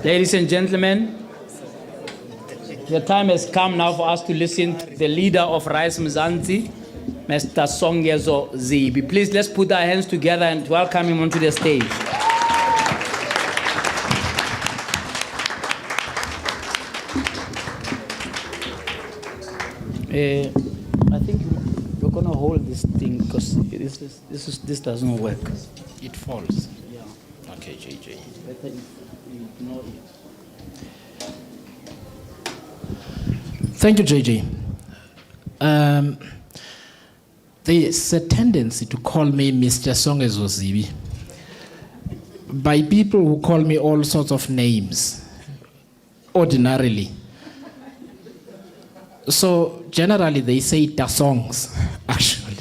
Ladies and gentlemen, the time has come now for us to listen to the leader of Rise Mzansi, Mr. Songezo Zibi. Please, let's put our hands together and welcome him onto the stage. I think you're going to hold this thing because this doesn't work. It falls. Yeah. Okay, JJ. Better if you ignore it. Thank you, JJ. There's a tendency to call me Mr. Songezo Zibi by people who call me all sorts of names, ordinarily. So generally they say the songs, actually,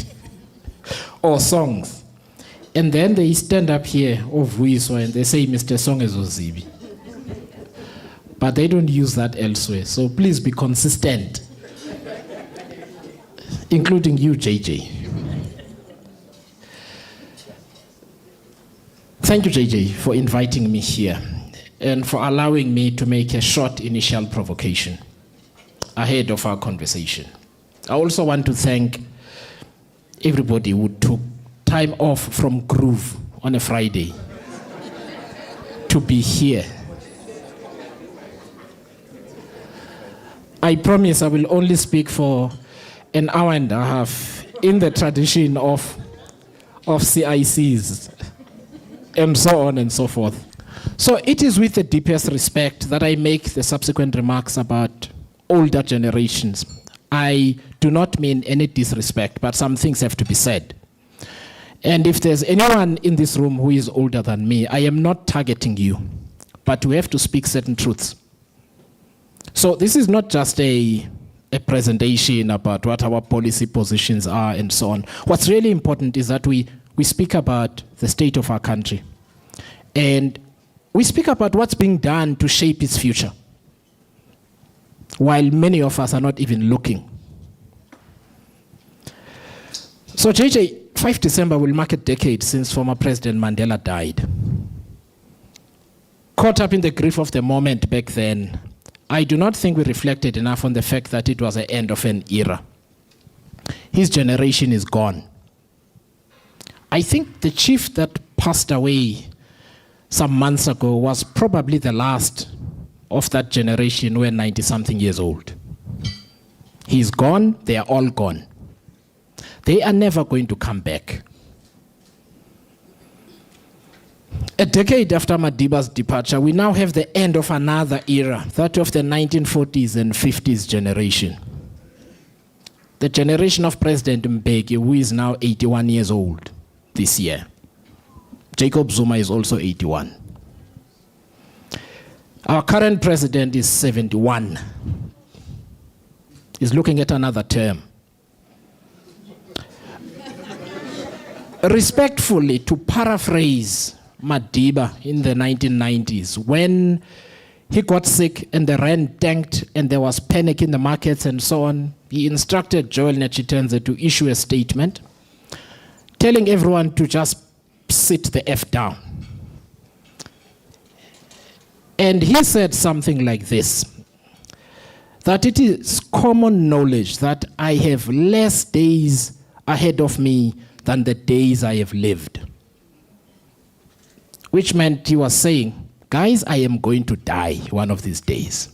or songs. And then they stand up here, Vuiswa, and they say Mr. Songezo Zibi. But they don't use that elsewhere. So please be consistent, including you, JJ. Thank you, JJ, for inviting me here and for allowing me to make a short initial provocation ahead of our conversation. I also want to thank everybody who took time off from Groove on a Friday to be here. I promise I will only speak for an hour and a half in the tradition of CICs and so on and so forth. So it is with the deepest respect that I make the subsequent remarks about older generations. I do not mean any disrespect, but some things have to be said. And if there's anyone in this room who is older than me, I am not targeting you, but we have to speak certain truths. So this is not just a presentation about what our policy positions are and so on. What's really important is that we speak about the state of our country. And we speak about what's being done to shape its future, while many of us are not even looking. So JJ, 5 December will mark a decade since former President Mandela died. Caught up in the grief of the moment back then, I do not think we reflected enough on the fact that it was the end of an era. His generation is gone. I think the chief that passed away some months ago was probably the last of that generation who were 90-something years old. He's gone, they are all gone. They are never going to come back. A decade after Madiba's departure, we now have the end of another era, that of the 1940s and 50s generation. The generation of President Mbeki, who is now 81 years old this year. Jacob Zuma is also 81. Our current president is 71. He's looking at another term. Respectfully, to paraphrase Madiba in the 1990s, when he got sick and the rand tanked and there was panic in the markets and so on, he instructed Joel Netshitenze to issue a statement telling everyone to just sit the F down. And he said something like this, that it is common knowledge that I have less days ahead of me than the days I have lived. Which meant he was saying, guys, I am going to die one of these days.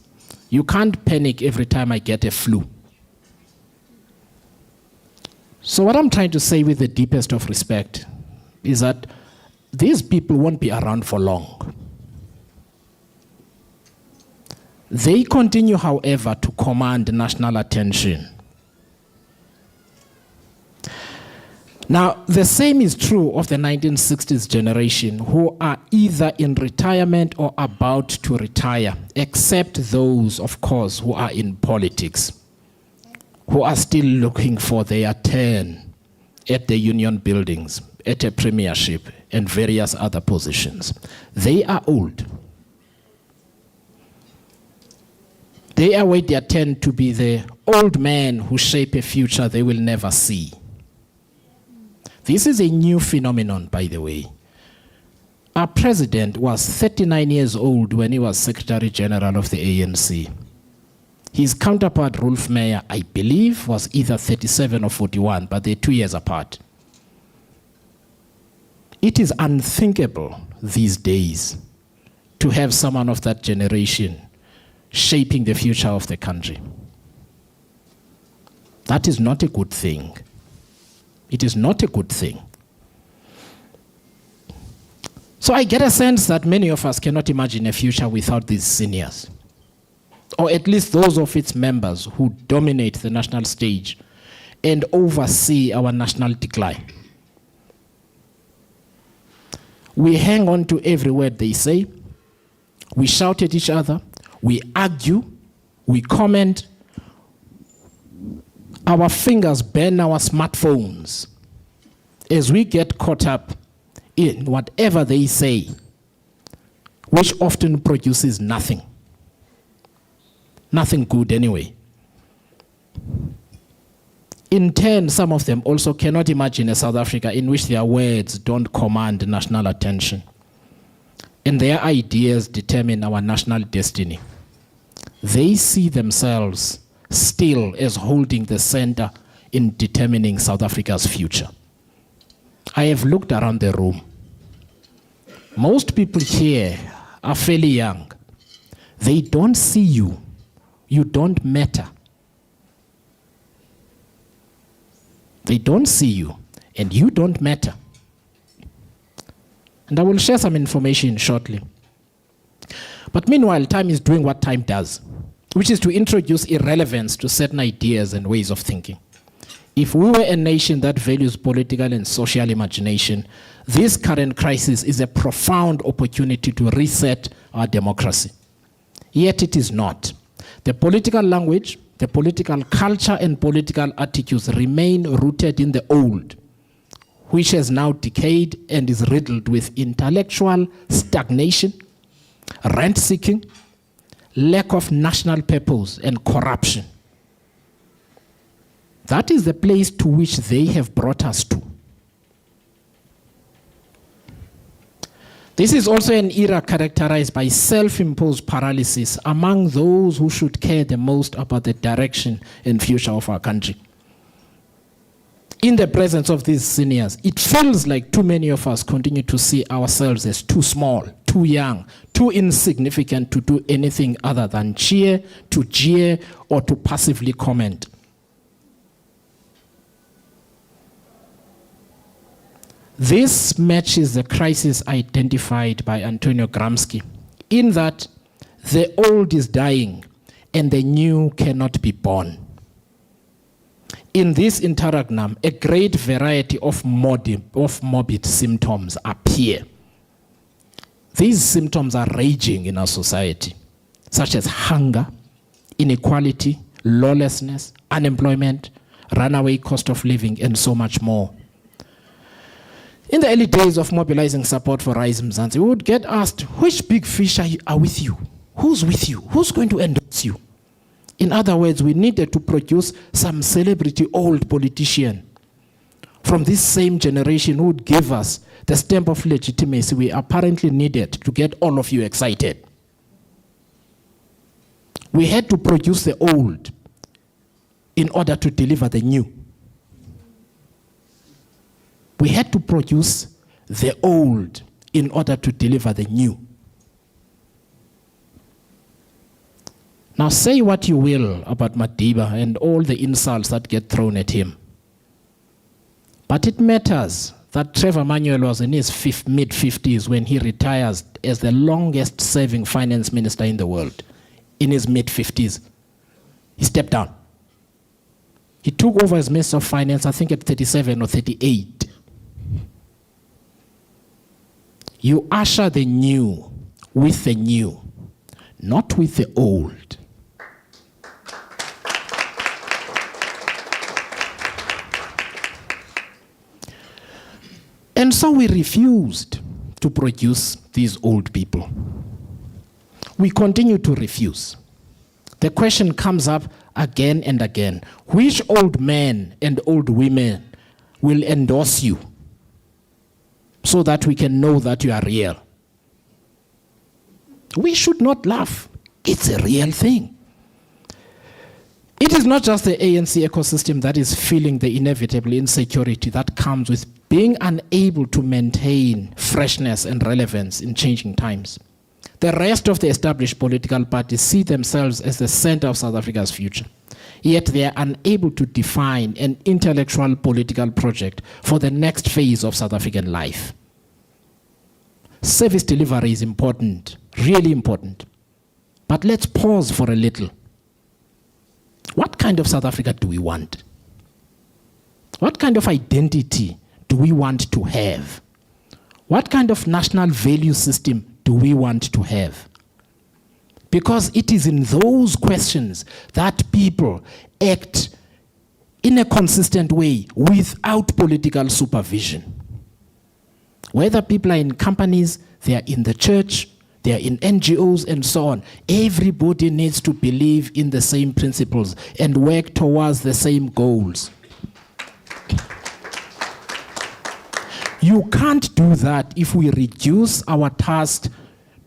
You can't panic every time I get a flu. So what I'm trying to say with the deepest of respect is that these people won't be around for long. They continue, however, to command national attention. Now, the same is true of the 1960s generation, who are either in retirement or about to retire, except those, of course, who are in politics, who are still looking for their turn at the union buildings, at a premiership, and various other positions. They are old. They await their turn to be the old men who shape a future they will never see. This is a new phenomenon, by the way. Our president was 39 years old when he was Secretary General of the ANC. His counterpart, Rolf Meyer, I believe, was either 37 or 41, but they're 2 years apart. It is unthinkable these days to have someone of that generation shaping the future of the country. That is not a good thing. It is not a good thing. So I get a sense that many of us cannot imagine a future without these seniors, or at least those of its members who dominate the national stage and oversee our national decline. We hang on to every word they say. We shout at each other. We argue. We comment. Our fingers burn our smartphones as we get caught up in whatever they say, which often produces nothing. Nothing good anyway. In turn, some of them also cannot imagine a South Africa in which their words don't command national attention, and their ideas determine our national destiny. They see themselves still as holding the center in determining South Africa's future. I have looked around the room. Most people here are fairly young. They don't see you. You don't matter. They don't see you, and you don't matter. And I will share some information shortly. But meanwhile, time is doing what time does, which is to introduce irrelevance to certain ideas and ways of thinking. If we were a nation that values political and social imagination, this current crisis is a profound opportunity to reset our democracy. Yet it is not. The political language, the political culture, and political attitudes remain rooted in the old, which has now decayed and is riddled with intellectual stagnation, rent-seeking, lack of national purpose, and corruption. That is the place to which they have brought us to. This is also an era characterized by self-imposed paralysis among those who should care the most about the direction and future of our country. In the presence of these seniors, it feels like too many of us continue to see ourselves as too small, too young, too insignificant to do anything other than cheer, to jeer, or to passively comment. This matches the crisis identified by Antonio Gramsci, in that the old is dying and the new cannot be born. In this interregnum, a great variety of morbid symptoms appear. These symptoms are raging in our society, such as hunger, inequality, lawlessness, unemployment, runaway cost of living, and so much more. In the early days of mobilizing support for Rise Mzansi, we would get asked, which big fish are with you? Who's with you? Who's going to endorse you? In other words, we needed to produce some celebrity old politician from this same generation who would give us the stamp of legitimacy we apparently needed to get all of you excited. We had to produce the old in order to deliver the new. We had to produce the old in order to deliver the new. Now say what you will about Madiba and all the insults that get thrown at him. But it matters that Trevor Manuel was in his mid-50s when he retires as the longest-serving finance minister in the world. In his mid-50s. He stepped down. He took over as Minister of Finance, I think at 37 or 38. You usher the new with the new, not with the old. And so we refused to produce these old people. We continue to refuse. The question comes up again and again. Which old men and old women will endorse you? so that we can know that you are real. We should not laugh. It's a real thing. It is not just the ANC ecosystem that is feeling the inevitable insecurity that comes with being unable to maintain freshness and relevance in changing times. The rest of the established political parties see themselves as the center of South Africa's future, yet they are unable to define an intellectual political project for the next phase of South African life. Service delivery is important, really important. But let's pause for a little. What kind of South Africa do we want? What kind of identity do we want to have? What kind of national value system do we want to have? Because it is in those questions that people act in a consistent way without political supervision. Whether people are in companies, they are in the church, they are in NGOs and so on. Everybody needs to believe in the same principles and work towards the same goals. You can't do that if we reduce our task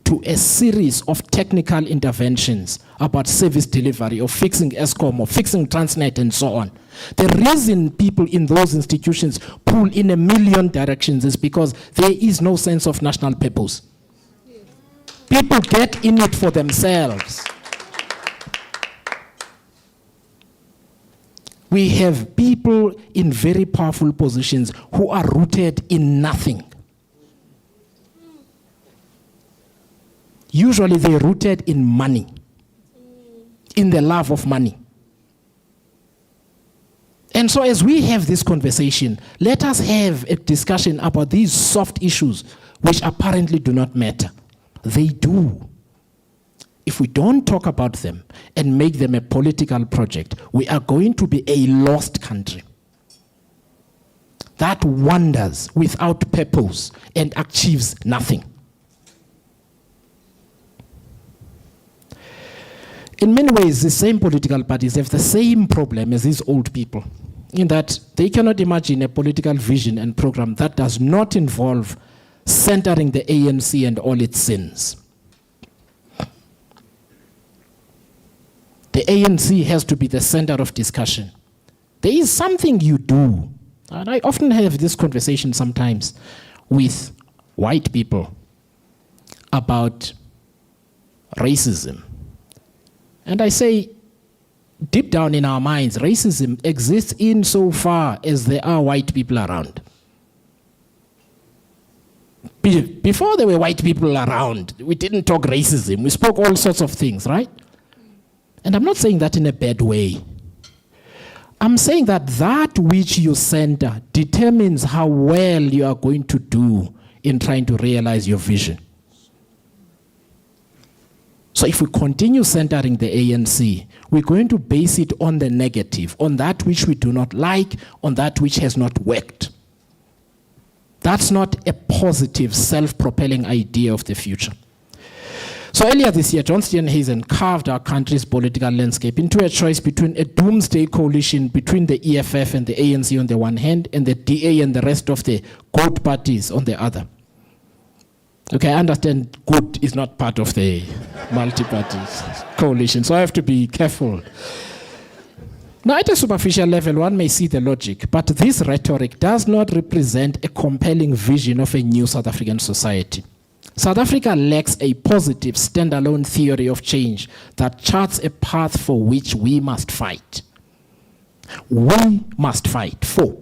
to a series of technical interventions about service delivery or fixing ESCOM or fixing Transnet and so on. The reason people in those institutions pull in a million directions is because there is no sense of national purpose. People get in it for themselves. We have people in very powerful positions who are rooted in nothing. Usually they're rooted in money, in the love of money. And so as we have this conversation, let us have a discussion about these soft issues which apparently do not matter. They do. If we don't talk about them and make them a political project, we are going to be a lost country that wanders without purpose and achieves nothing. In many ways, the same political parties have the same problem as these old people, in that they cannot imagine a political vision and program that does not involve centering the ANC and all its sins. The ANC has to be the center of discussion. There is something you do, and I often have this conversation sometimes with white people about racism. And I say, deep down in our minds, racism exists insofar as there are white people around. Before there were white people around, we didn't talk racism. We spoke all sorts of things, right? And I'm not saying that in a bad way. I'm saying that that which you center determines how well you are going to do in trying to realize your vision. So if we continue centering the ANC, we're going to base it on the negative, on that which we do not like, on that which has not worked. That's not a positive, self-propelling idea of the future. So earlier this year, John Steenhuisen carved our country's political landscape into a choice between a doomsday coalition between the EFF and the ANC on the one hand, and the DA and the rest of the GOAT parties on the other. Okay, I understand GOAT is not part of the multi-party coalition, so I have to be careful. Now, at a superficial level, one may see the logic, but this rhetoric does not represent a compelling vision of a new South African society. South Africa lacks a positive, standalone theory of change that charts a path for which we must fight. We must fight for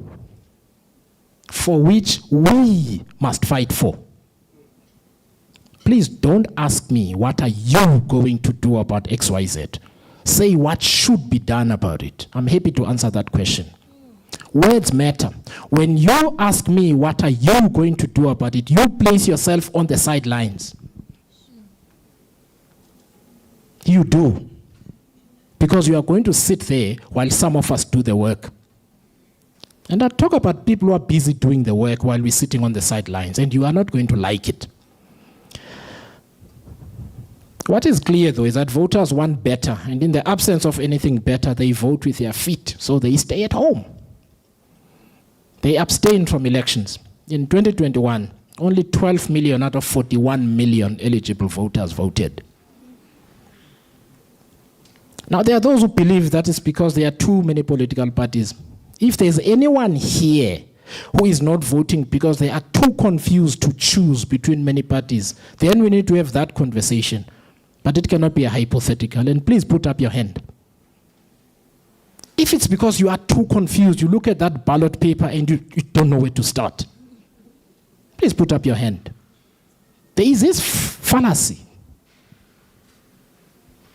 which we must fight for. Please don't ask me, what are you going to do about XYZ? Say what should be done about it. I'm happy to answer that question. Words matter. When you ask me, what are you going to do about it, you place yourself on the sidelines. You do. Because you are going to sit there while some of us do the work. And I talk about people who are busy doing the work while we're sitting on the sidelines, and you are not going to like it. What is clear, though, is that voters want better, and in the absence of anything better, they vote with their feet, so they stay at home. They abstain from elections. In 2021, only 12 million out of 41 million eligible voters voted. Now, there are those who believe that is because there are too many political parties. If there's anyone here who is not voting because they are too confused to choose between many parties, then we need to have that conversation. But it cannot be a hypothetical. And please put up your hand. If it's because you are too confused, you look at that ballot paper and you don't know where to start, please put up your hand. There is this fallacy.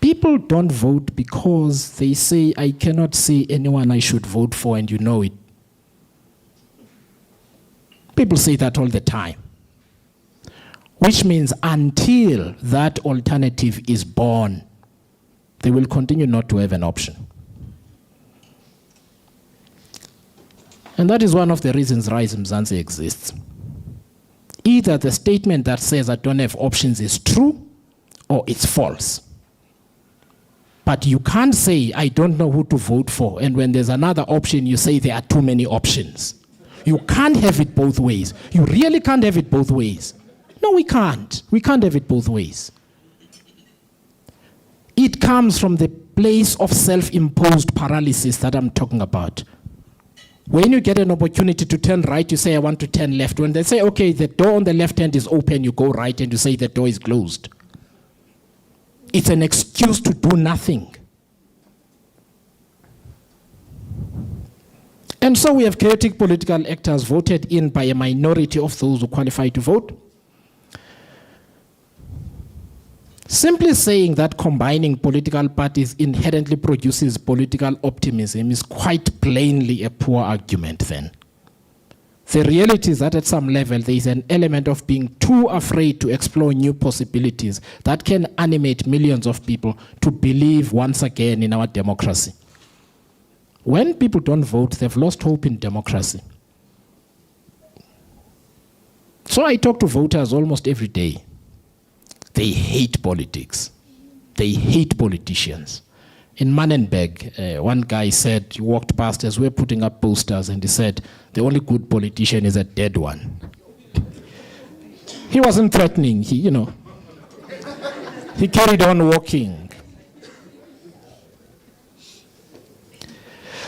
People don't vote because they say, I cannot see anyone I should vote for, and you know it. People say that all the time. Which means until that alternative is born, they will continue not to have an option. And that is one of the reasons Rise Mzansi exists. Either the statement that says I don't have options is true, or it's false. But you can't say, I don't know who to vote for, and when there's another option, you say there are too many options. You can't have it both ways. You really can't have it both ways. No, we can't. We can't have it both ways. It comes from the place of self-imposed paralysis that I'm talking about. When you get an opportunity to turn right, you say, I want to turn left. When they say, okay, the door on the left hand is open, you go right and you say the door is closed. It's an excuse to do nothing. And so we have chaotic political actors voted in by a minority of those who qualify to vote. Simply saying that combining political parties inherently produces political optimism is quite plainly a poor argument then. The reality is that at some level there is an element of being too afraid to explore new possibilities that can animate millions of people to believe once again in our democracy. When people don't vote, they've lost hope in democracy. So I talk to voters almost every day. They hate politics. They hate politicians. In Mannenberg, one guy said, he walked past as we were putting up posters, and he said, the only good politician is a dead one. He wasn't threatening, he carried on walking.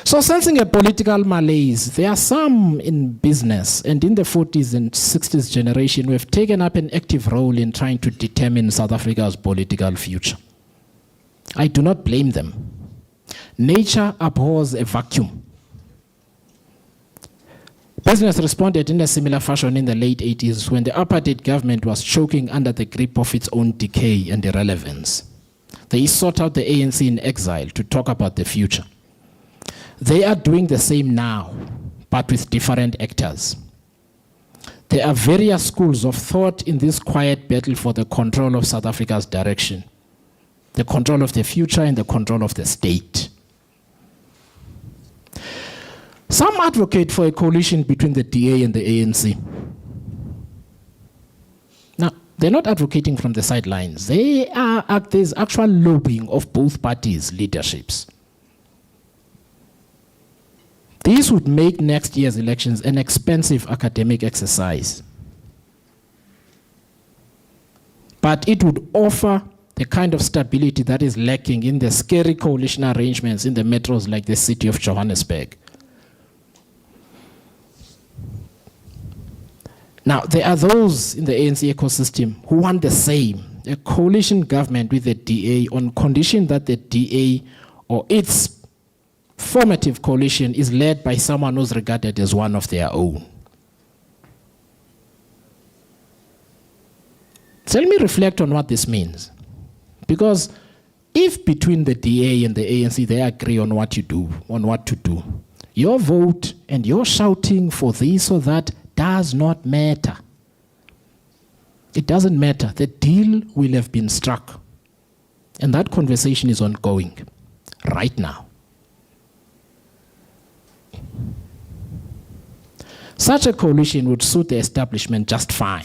So sensing a political malaise, there are some in business and in the 40s and 60s generation who have taken up an active role in trying to determine South Africa's political future. I do not blame them. Nature abhors a vacuum. Business responded in a similar fashion in the late 80s when the apartheid government was choking under the grip of its own decay and irrelevance. They sought out the ANC in exile to talk about the future. They are doing the same now, but with different actors. There are various schools of thought in this quiet battle for the control of South Africa's direction, the control of the future and the control of the state. Some advocate for a coalition between the DA and the ANC. Now, they're not advocating from the sidelines. There's actual lobbying of both parties' leaderships. This would make next year's elections an expensive academic exercise. But it would offer the kind of stability that is lacking in the scary coalition arrangements in the metros like the city of Johannesburg. Now, there are those in the ANC ecosystem who want the same, a coalition government with the DA on condition that the DA or its formative coalition is led by someone who's regarded as one of their own. So let me reflect on what this means. Because if between the DA and the ANC they agree on what to do, your vote and your shouting for this or that does not matter. It doesn't matter. The deal will have been struck. And that conversation is ongoing right now. Such a coalition would suit the establishment just fine,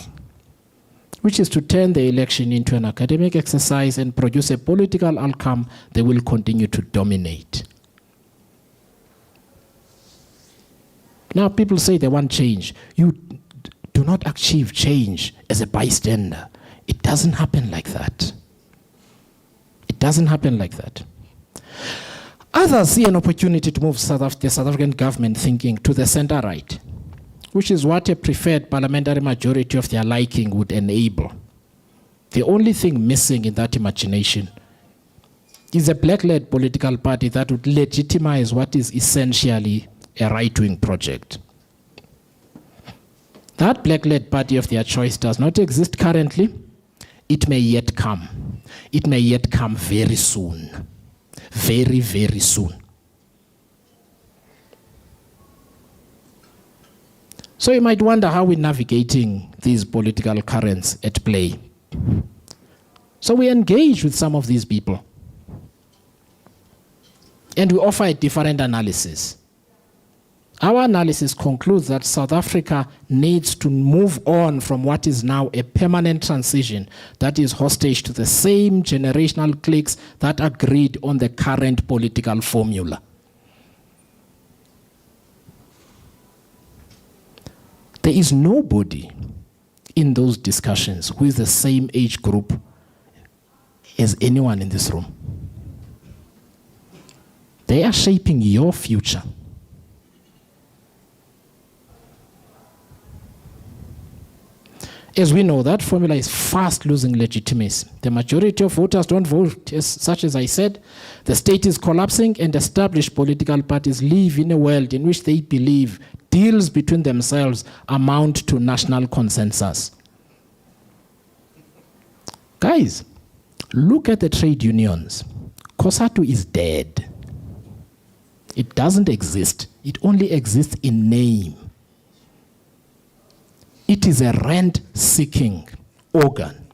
which is to turn the election into an academic exercise and produce a political outcome they will continue to dominate. Now people say they want change. You do not achieve change as a bystander. It doesn't happen like that. It doesn't happen like that. Others see an opportunity to move the South African government thinking to the center-right, which is what a preferred parliamentary majority of their liking would enable. The only thing missing in that imagination is a black-led political party that would legitimize what is essentially a right-wing project. That black-led party of their choice does not exist currently. It may yet come. It may yet come very soon. Very, very soon. So you might wonder how we're navigating these political currents at play. So we engage with some of these people. And we offer a different analysis. Our analysis concludes that South Africa needs to move on from what is now a permanent transition that is hostage to the same generational cliques that agreed on the current political formula. There is nobody in those discussions who is the same age group as anyone in this room. They are shaping your future. As we know, that formula is fast losing legitimacy. The majority of voters don't vote, such as I said. The state is collapsing, and established political parties live in a world in which they believe deals between themselves amount to national consensus. Guys, look at the trade unions. COSATU is dead. It doesn't exist. It only exists in name. It is a rent-seeking organ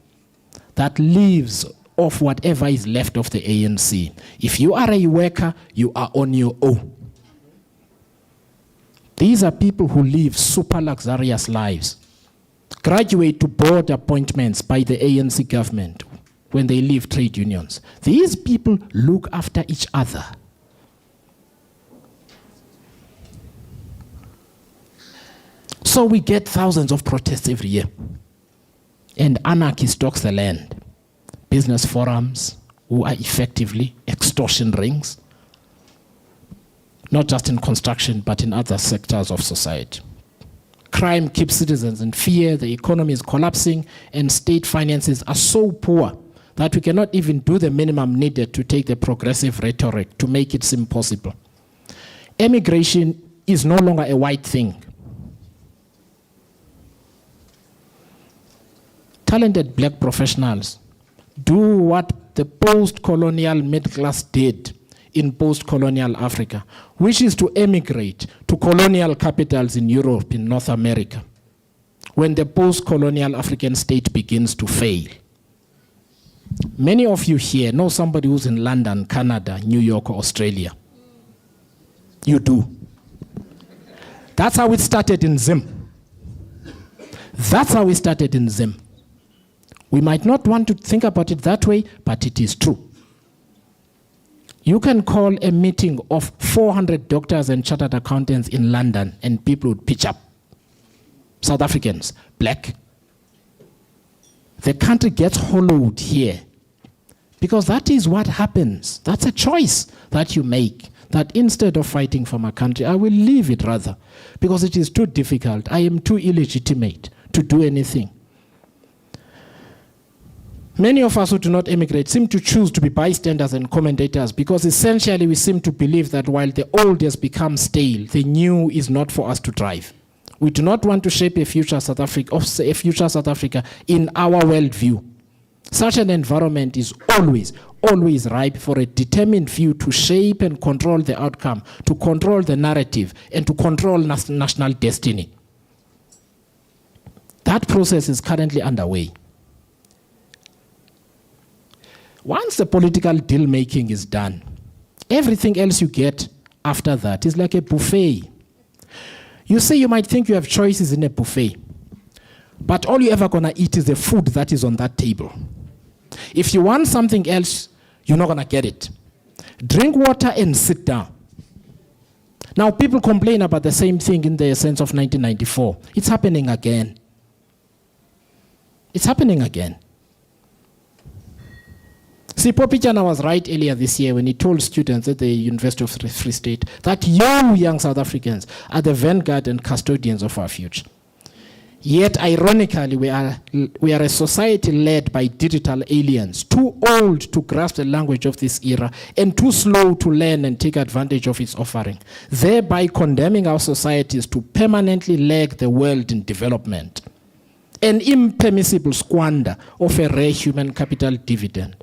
that lives off whatever is left of the ANC. If you are a worker, you are on your own. These are people who live super luxurious lives, graduate to board appointments by the ANC government when they leave trade unions. These people look after each other. So we get thousands of protests every year. And anarchy stalks the land. Business forums, who are effectively extortion rings, not just in construction, but in other sectors of society. Crime keeps citizens in fear, the economy is collapsing, and state finances are so poor that we cannot even do the minimum needed to take the progressive rhetoric to make it seem possible. Emigration is no longer a white thing. Talented black professionals do what the post-colonial middle class did in post-colonial Africa, which is to emigrate to colonial capitals in Europe, in North America, when the post-colonial African state begins to fail. Many of you here know somebody who's in London, Canada, New York, or Australia. You do. That's how it started in Zim. That's how it started in Zim. We might not want to think about it that way, but it is true. You can call a meeting of 400 doctors and chartered accountants in London, and people would pitch up. South Africans, black. The country gets hollowed here because that is what happens. That's a choice that you make, that instead of fighting for my country, I will leave it rather because it is too difficult. I am too illegitimate to do anything. Many of us who do not emigrate seem to choose to be bystanders and commentators because essentially we seem to believe that while the old has become stale, the new is not for us to drive. We do not want to shape a future South Africa in our worldview. Such an environment is always ripe for a determined view to shape and control the outcome, to control the narrative, and to control national destiny. That process is currently underway. Once the political deal-making is done, everything else you get after that is like a buffet. You see, you might think you have choices in a buffet, but all you're ever going to eat is the food that is on that table. If you want something else, you're not going to get it. Drink water and sit down. Now, people complain about the same thing in the sense of 1994. It's happening again. It's happening again. See, Popichana was right earlier this year when he told students at the University of Free State that you, young South Africans, are the vanguard and custodians of our future. Yet, ironically, we are a society led by digital aliens, too old to grasp the language of this era and too slow to learn and take advantage of its offering, thereby condemning our societies to permanently lag the world in development. An impermissible squander of a rare human capital dividend.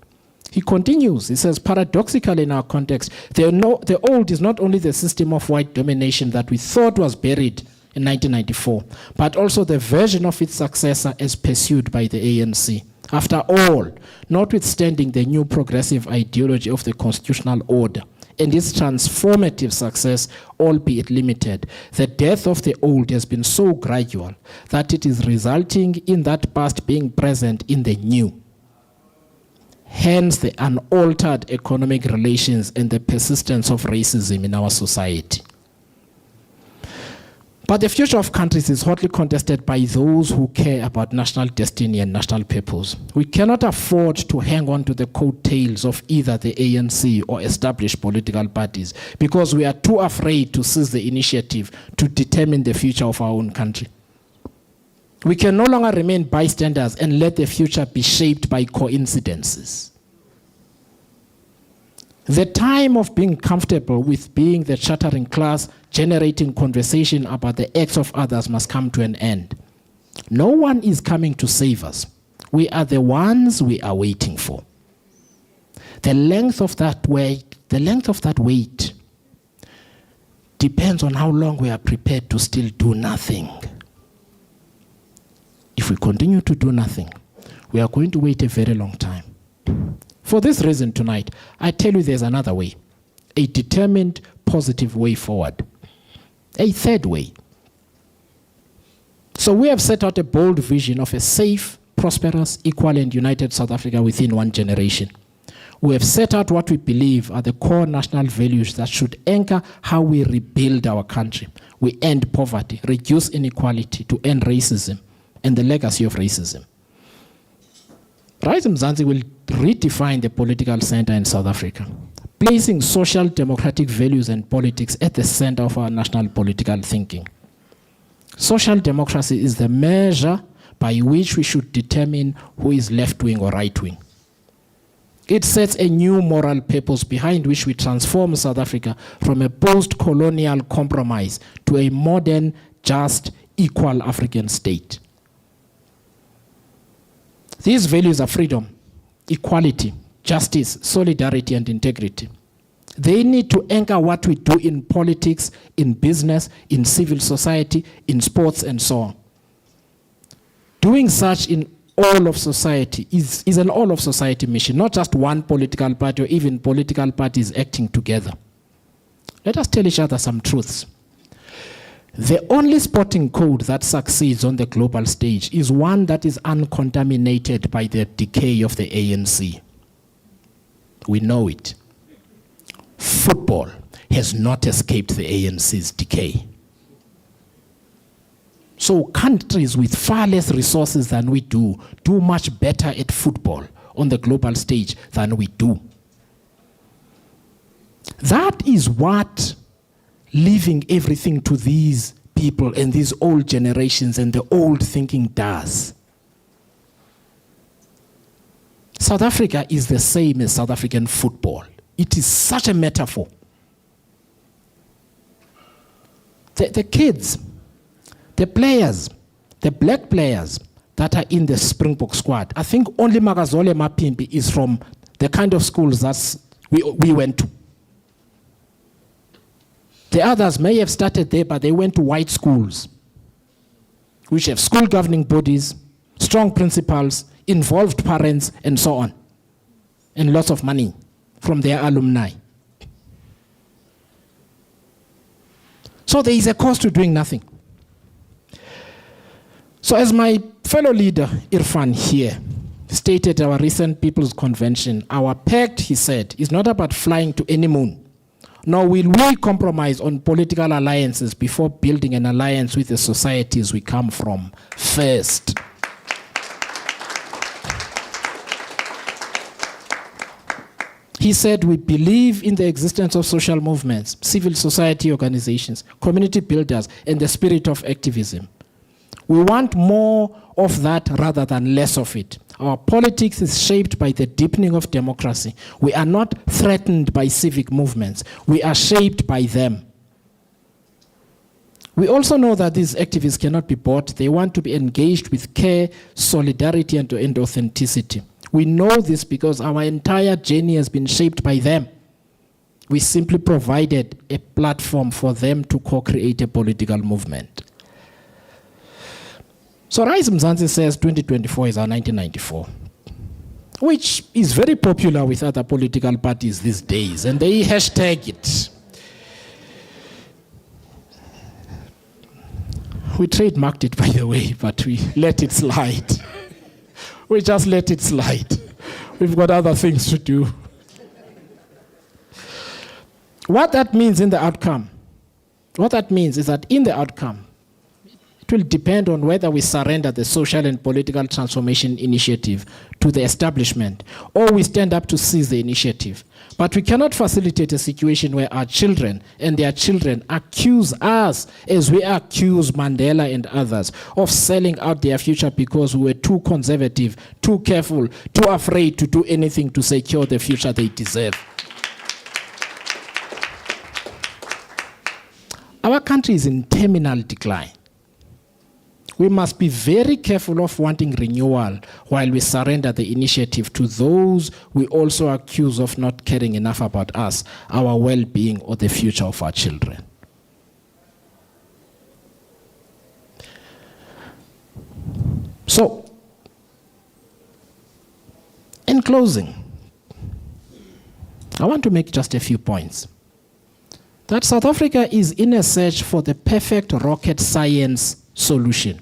He continues, he says, paradoxically in our context, the old is not only the system of white domination that we thought was buried in 1994, but also the version of its successor as pursued by the ANC. After all, notwithstanding the new progressive ideology of the constitutional order and its transformative success, albeit limited, the death of the old has been so gradual that it is resulting in that past being present in the new. Hence the unaltered economic relations and the persistence of racism in our society. But the future of countries is hotly contested by those who care about national destiny and national purpose. We cannot afford to hang on to the coattails of either the ANC or established political parties because we are too afraid to seize the initiative to determine the future of our own country. We can no longer remain bystanders and let the future be shaped by coincidences. The time of being comfortable with being the chattering class, generating conversation about the acts of others must come to an end. No one is coming to save us. We are the ones we are waiting for. The length of that wait depends on how long we are prepared to still do nothing. If we continue to do nothing, we are going to wait a very long time. For this reason tonight, I tell you there's another way, a determined, positive way forward, a third way. So we have set out a bold vision of a safe, prosperous, equal and united South Africa within one generation. We have set out what we believe are the core national values that should anchor how we rebuild our country. We end poverty, reduce inequality, to end racism and the legacy of racism. Rise Mzansi will redefine the political center in South Africa, placing social democratic values and politics at the center of our national political thinking. Social democracy is the measure by which we should determine who is left-wing or right-wing. It sets a new moral purpose behind which we transform South Africa from a post-colonial compromise to a modern, just, equal African state. These values are freedom, equality, justice, solidarity, and integrity. They need to anchor what we do in politics, in business, in civil society, in sports, and so on. Doing such in all of society is an all of society mission, not just one political party or even political parties acting together. Let us tell each other some truths. The only sporting code that succeeds on the global stage is one that is uncontaminated by the decay of the ANC. We know it. Football has not escaped the ANC's decay. So countries with far less resources than we do much better at football on the global stage than we do. That is what leaving everything to these people and these old generations and the old thinking does. South Africa is the same as South African football. It is such a metaphor. The kids, the players, the black players that are in the Springbok squad, I think only Magazole Mapimpi is from the kind of schools that we went to. The others may have started there, but they went to white schools, which have school governing bodies, strong principals, involved parents, and so on, and lots of money from their alumni. So there is a cost to doing nothing. So as my fellow leader, Irfan, here, stated at our recent People's Convention, our pact, he said, is not about flying to any moon, nor will we compromise on political alliances before building an alliance with the societies we come from first. He said, we believe in the existence of social movements, civil society organizations, community builders, and the spirit of activism. We want more of that rather than less of it. Our politics is shaped by the deepening of democracy. We are not threatened by civic movements. We are shaped by them. We also know that these activists cannot be bought. They want to be engaged with care, solidarity, and authenticity. We know this because our entire journey has been shaped by them. We simply provided a platform for them to co-create a political movement. So Rise Mzansi says 2024 is our 1994, which is very popular with other political parties these days, and they hashtag it. We trademarked it, by the way, but we let it slide. We just let it slide. We've got other things to do. What that means in the outcome, what that means is that in the outcome, it will depend on whether we surrender the social and political transformation initiative to the establishment or we stand up to seize the initiative. But we cannot facilitate a situation where our children and their children accuse us, as we accuse Mandela and others, of selling out their future because we were too conservative, too careful, too afraid to do anything to secure the future they deserve. Our country is in terminal decline. We must be very careful of wanting renewal while we surrender the initiative to those we also accuse of not caring enough about us, our well-being, or the future of our children. So, in closing, I want to make just a few points. That South Africa is in a search for the perfect rocket science solution.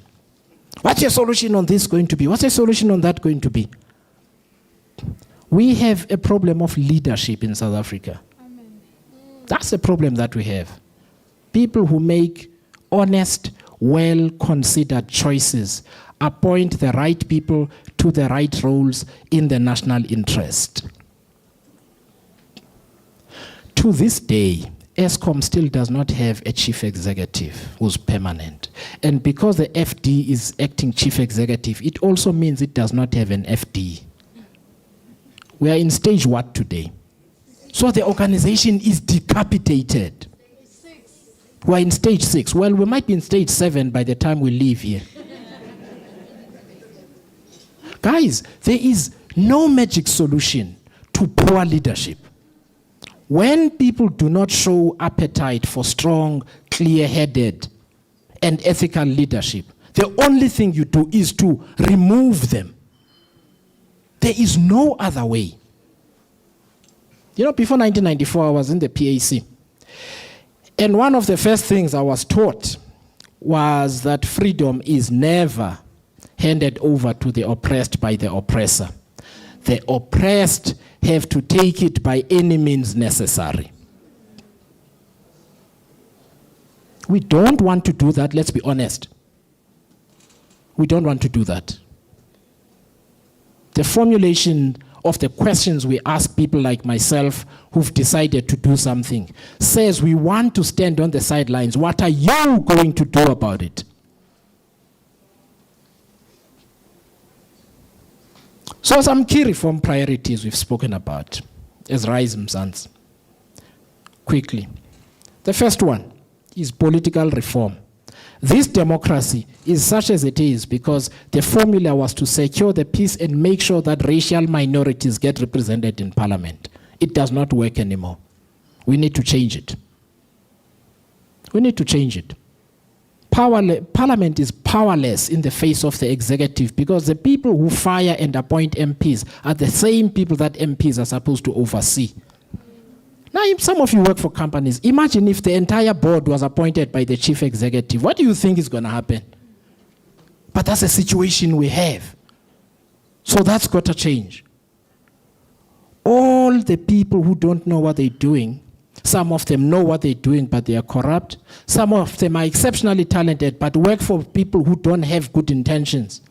What's your solution on this going to be? What's your solution on that going to be? We have a problem of leadership in South Africa. Amen. That's a problem that we have. People who make honest, well-considered choices, appoint the right people to the right roles in the national interest. To this day, Eskom still does not have a chief executive who's permanent. And because the FD is acting chief executive, it also means it does not have an FD. We are in stage what today? So the organization is decapitated. We are in stage 6. Well, we might be in stage 7 by the time we leave here. Guys, there is no magic solution to poor leadership. When people do not show appetite for strong, clear-headed, and ethical leadership, the only thing you do is to remove them. There is no other way. You know, before 1994, I was in the PAC. And one of the first things I was taught was that freedom is never handed over to the oppressed by the oppressor. The oppressed have to take it by any means necessary. We don't want to do that, let's be honest. We don't want to do that. The formulation of the questions we ask people like myself who've decided to do something says we want to stand on the sidelines. What are you going to do about it? So some key reform priorities we've spoken about as Rise Mzansi. Quickly. The first one is political reform. This democracy is such as it is because the formula was to secure the peace and make sure that racial minorities get represented in parliament. It does not work anymore. We need to change it. We need to change it. Parliament is powerless in the face of the executive because the people who fire and appoint MPs are the same people that MPs are supposed to oversee. Now, if some of you work for companies, imagine if the entire board was appointed by the chief executive. What do you think is going to happen? But that's a situation we have. So that's got to change. All the people who don't know what they're doing, some of them know what they're doing, but they are corrupt. Some of them are exceptionally talented, but work for people who don't have good intentions.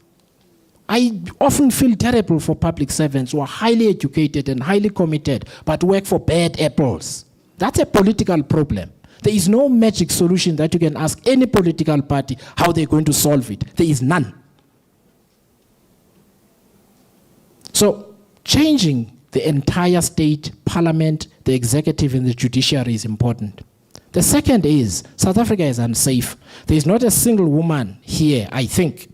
I often feel terrible for public servants who are highly educated and highly committed, but work for bad apples. That's a political problem. There is no magic solution that you can ask any political party how they're going to solve it. There is none. So, changing the entire state, parliament, the executive, and the judiciary is important. The second is, South Africa is unsafe. There is not a single woman here, I think,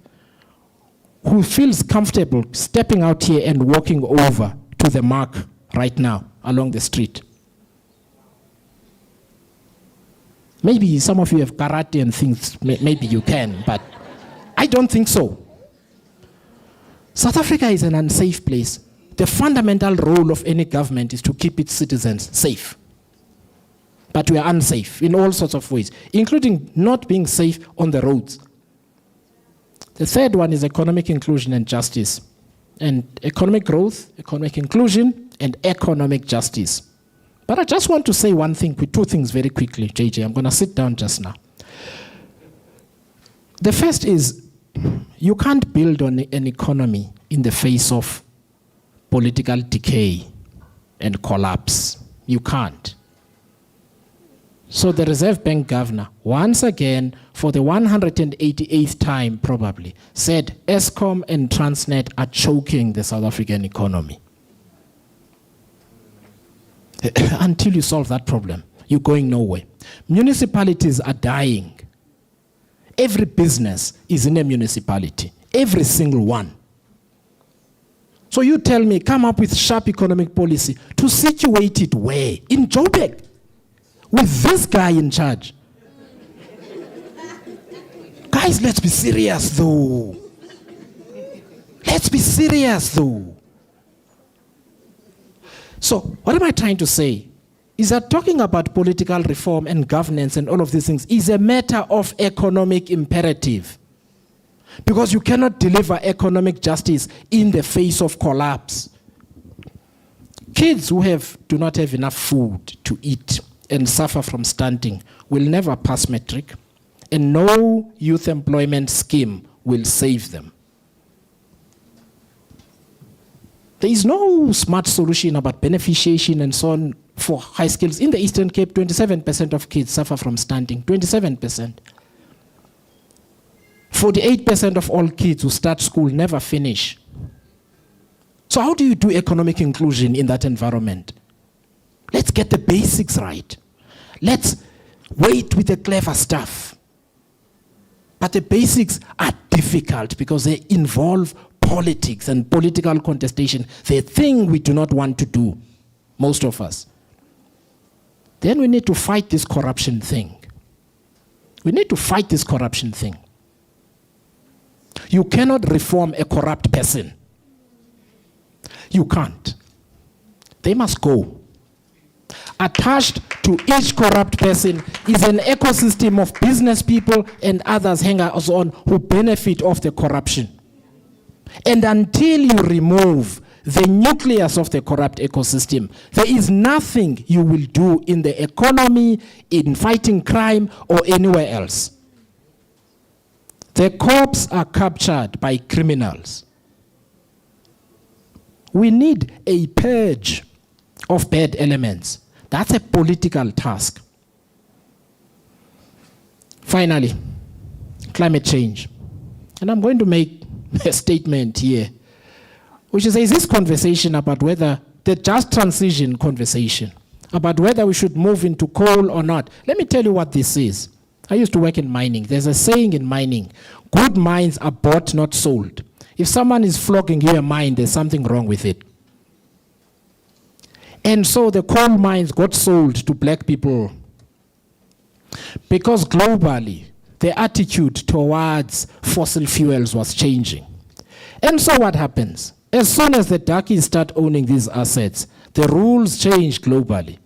who feels comfortable stepping out here and walking over to the mark right now along the street. Maybe some of you have karate and things, maybe you can, but I don't think so. South Africa is an unsafe place. The fundamental role of any government is to keep its citizens safe. But we are unsafe in all sorts of ways, including not being safe on the roads. The third one is economic inclusion and justice. And economic growth, economic inclusion, and economic justice. But I just want to say one thing, two things very quickly, JJ. I'm going to sit down just now. The first is, you can't build on an economy in the face of political decay and collapse. You can't. So the Reserve Bank governor, once again, for the 188th time probably, said Eskom and Transnet are choking the South African economy. Until you solve that problem, you're going nowhere. Municipalities are dying. Every business is in a municipality. Every single one. So you tell me, come up with sharp economic policy to situate it where? In Joburg. With this guy in charge. Guys, let's be serious though. Let's be serious though. So, what am I trying to say? Is that talking about political reform and governance and all of these things is a matter of economic imperative. Because you cannot deliver economic justice in the face of collapse. Kids who do not have enough food to eat and suffer from stunting will never pass matric, and no youth employment scheme will save them. There is no smart solution about beneficiation and so on for high skills. In the Eastern Cape, 27% of kids suffer from stunting, 27%. 48% of all kids who start school never finish. So how do you do economic inclusion in that environment? Let's get the basics right. Let's wait with the clever stuff. But the basics are difficult because they involve politics and political contestation, the thing we do not want to do, most of us. Then we need to fight this corruption thing. We need to fight this corruption thing. You cannot reform a corrupt person. You can't. They must go. Attached to each corrupt person is an ecosystem of business people and others hangers on who benefit off the corruption. And until you remove the nucleus of the corrupt ecosystem, there is nothing you will do in the economy, in fighting crime, or anywhere else. The cops are captured by criminals. We need a purge of bad elements. That's a political task. Finally, climate change. And I'm going to make a statement here, which is this conversation about whether the just transition conversation, about whether we should move into coal or not. Let me tell you what this is. I used to work in mining. There's a saying in mining, good mines are bought, not sold. If someone is flogging you a mine, there's something wrong with it. And so the coal mines got sold to black people because globally, the attitude towards fossil fuels was changing. And so what happens? As soon as the darkies start owning these assets, the rules change globally.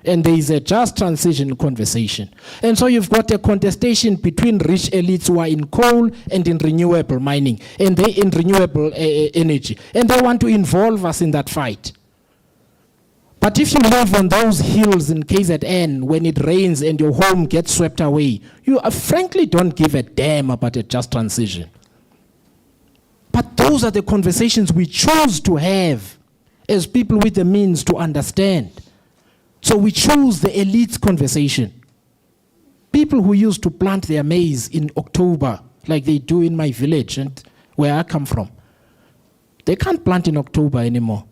And there is a just transition conversation. And so you've got a contestation between rich elites who are in coal and in renewable mining, and they in renewable energy. And they want to involve us in that fight. But if you live on those hills in KZN when it rains and your home gets swept away, you frankly don't give a damn about a just transition. But those are the conversations we choose to have as people with the means to understand. So we choose the elite conversation. People who used to plant their maize in October, like they do in my village and where I come from, they can't plant in October anymore.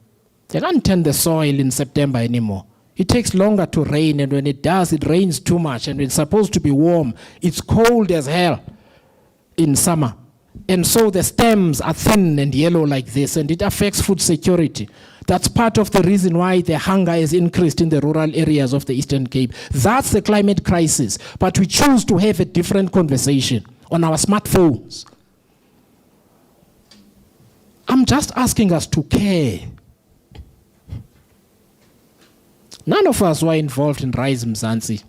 They can't tend the soil in September anymore. It takes longer to rain, and when it does, it rains too much, and when it's supposed to be warm, it's cold as hell in summer. And so the stems are thin and yellow like this, and it affects food security. That's part of the reason why the hunger has increased in the rural areas of the Eastern Cape. That's the climate crisis. But we choose to have a different conversation on our smartphones. I'm just asking us to care. None of us who are involved in Rise Mzansi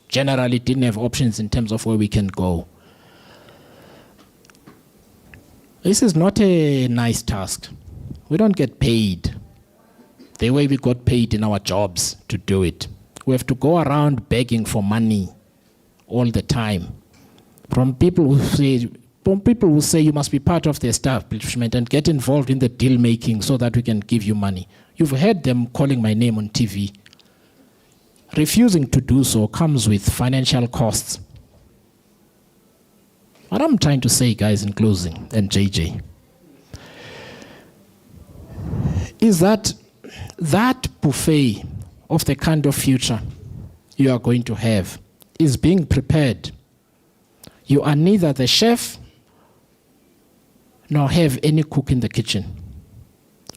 generally didn't have options in terms of where we can go. This is not a nice task. We don't get paid the way we got paid in our jobs to do it. We have to go around begging for money all the time from people who say you must be part of the establishment and get involved in the deal making so that we can give you money. You've heard them calling my name on TV. Refusing to do so comes with financial costs. What I'm trying to say, guys, in closing, and JJ, is that buffet of the kind of future you are going to have is being prepared. You are neither the chef nor have any cook in the kitchen.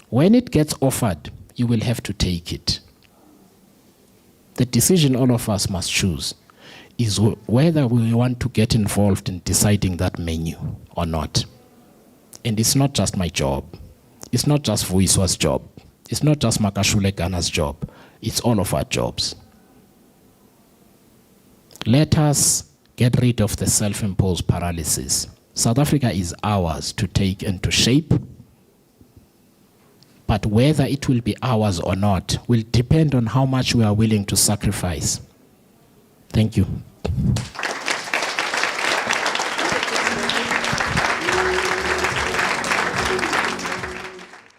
When it gets offered, you will have to take it. The decision all of us must choose is whether we want to get involved in deciding that menu or not. And it's not just my job. It's not just Vuiswa's job. It's not just Makashule Ghana's job. It's all of our jobs. Let us get rid of the self-imposed paralysis. South Africa is ours to take and to shape. But whether it will be ours or not will depend on how much we are willing to sacrifice. Thank you.